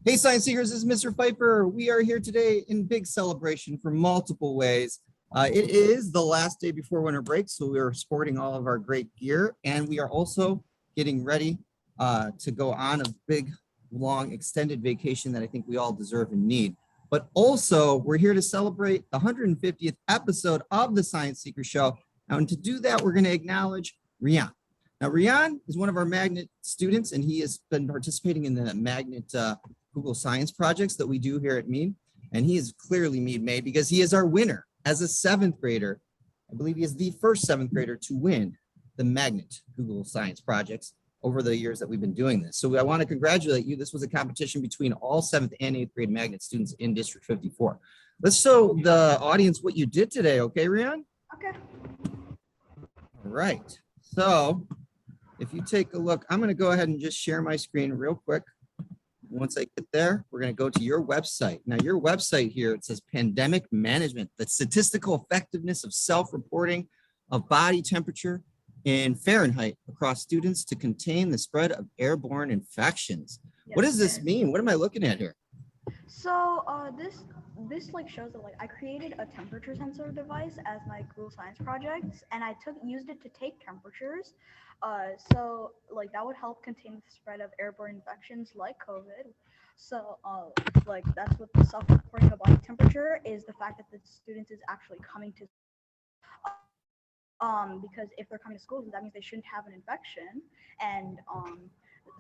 Hey, Science Seekers, this is Mr. Pfeiffer. We are here today in big celebration for multiple ways. It is the last day before winter break, so we are sporting all of our great gear, and we are also getting ready to go on a big, long, extended vacation that I think we all deserve and need. But also, we're here to celebrate the 150th episode of the Science Seeker Show. And to do that, we're going to acknowledge Rian. Now, Rian is one of our magnet students, and he has been participating in the magnet Google Science projects that we do here at Mead. And he is clearly Mead made because he is our winner as a 7th grader. I believe he is the first 7th grader to win the magnet Google Science projects over the years that we've been doing this. So I want to congratulate you. This was a competition between all 7th and 8th grade magnet students in District 54. Let's show the audience what you did today. Okay, Rian? Okay. All right. So if you take a look, I'm going to go ahead and just share my screen real quick. Once I get there, we're going to go to your website. Now, your website here, it says pandemic management, the statistical effectiveness of self-reporting of body temperature in Fahrenheit across students to contain the spread of airborne infections. Yes. What does this mean? What am I looking at here? So this like shows that like I created a temperature sensor device as my Google Science projects, and I used it to take temperatures. So like that would help contain the spread of airborne infections like COVID. So like that's what the self-reporting of body temperature is, the fact that the student is actually coming to because if they're coming to school, that means they shouldn't have an infection. And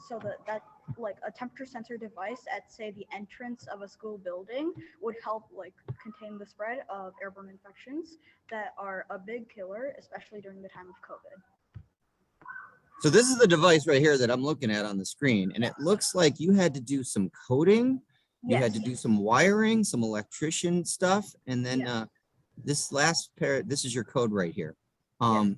so that like a temperature sensor device at say the entrance of a school building would help like contain the spread of airborne infections that are a big killer, especially during the time of COVID. So this is the device right here that I'm looking at on the screen, and it looks like you had to do some coding. You had to do some wiring, some electrician stuff, and then this last pair, this is your code right here. And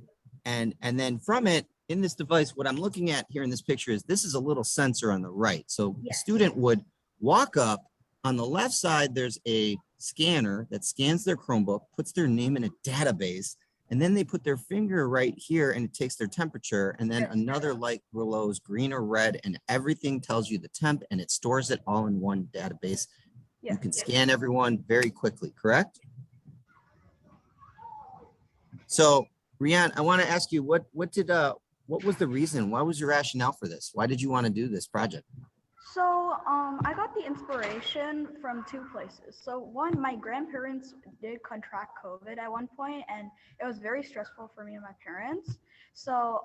then from it, in this device, what I'm looking at here in this picture is this is a little sensor on the right. So the student would walk up. On the left side, there's a scanner that scans their Chromebook, puts their name in a database, and then they put their finger right here and it takes their temperature, and then another light glows green or red, and everything tells you the temp, and it stores it all in one database. You can scan everyone very quickly, correct? So, Rian, I want to ask you, what was the reason? Why was your rationale for this? Why did you want to do this project? So I got the inspiration from 2 places. So one, my grandparents did contract COVID at one point, and it was very stressful for me and my parents. So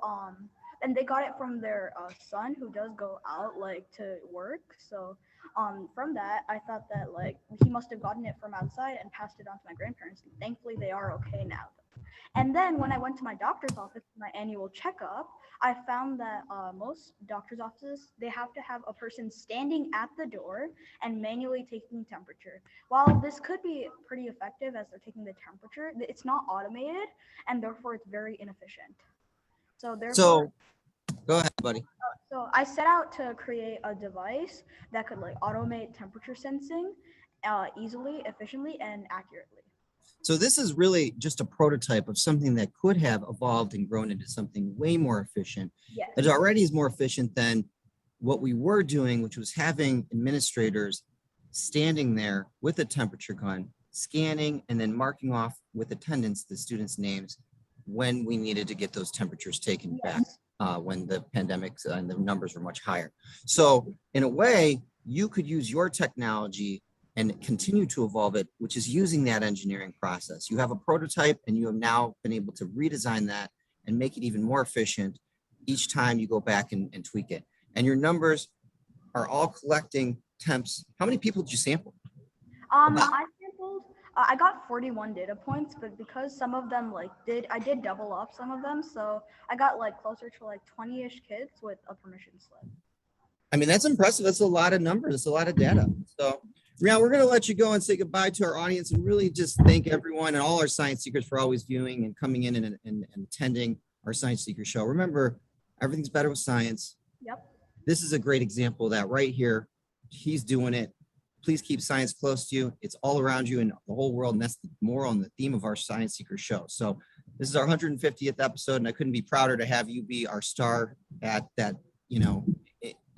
and they got it from their son, who does go out like to work. So from that, I thought that like he must have gotten it from outside and passed it on to my grandparents. And thankfully, they are okay now. And then when I went to my doctor's office for my annual checkup, I found that most doctor's offices, they have to have a person standing at the door and manually taking temperature. While this could be pretty effective as they're taking the temperature, it's not automated, and therefore it's very inefficient. So therefore, go ahead, buddy. So I set out to create a device that could like automate temperature sensing easily, efficiently, and accurately. So this is really just a prototype of something that could have evolved and grown into something way more efficient. That already is more efficient than what we were doing, which was having administrators standing there with a temperature gun, scanning, and then marking off with attendance the students' names when we needed to get those temperatures taken back when the pandemic and the numbers were much higher. So in a way, you could use your technology and continue to evolve it, which is using that engineering process. You have a prototype, and you have now been able to redesign that and make it even more efficient each time you go back and tweak it. And your numbers are all collecting temps. How many people did you sample? I got 41 data points, but because some of them I did double up some of them, so I got like closer to like 20-ish kids with a permission slip. I mean, that's impressive. That's a lot of numbers. It's a lot of data. So Rian, we're going to let you go and say goodbye to our audience and really just thank everyone and all our science seekers for always viewing and coming in and attending our Science Seeker Show. Remember, everything's better with science. Yep. This is a great example of that right here. He's doing it. Please keep science close to you. It's all around you in the whole world, and that's the moral and the theme of our Science Seeker Show. So this is our 150th episode, and I couldn't be prouder to have you be our star at that,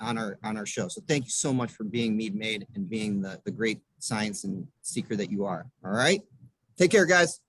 on our show. So thank you so much for being Mead Made and being the great science and seeker that you are. All right. Take care, guys.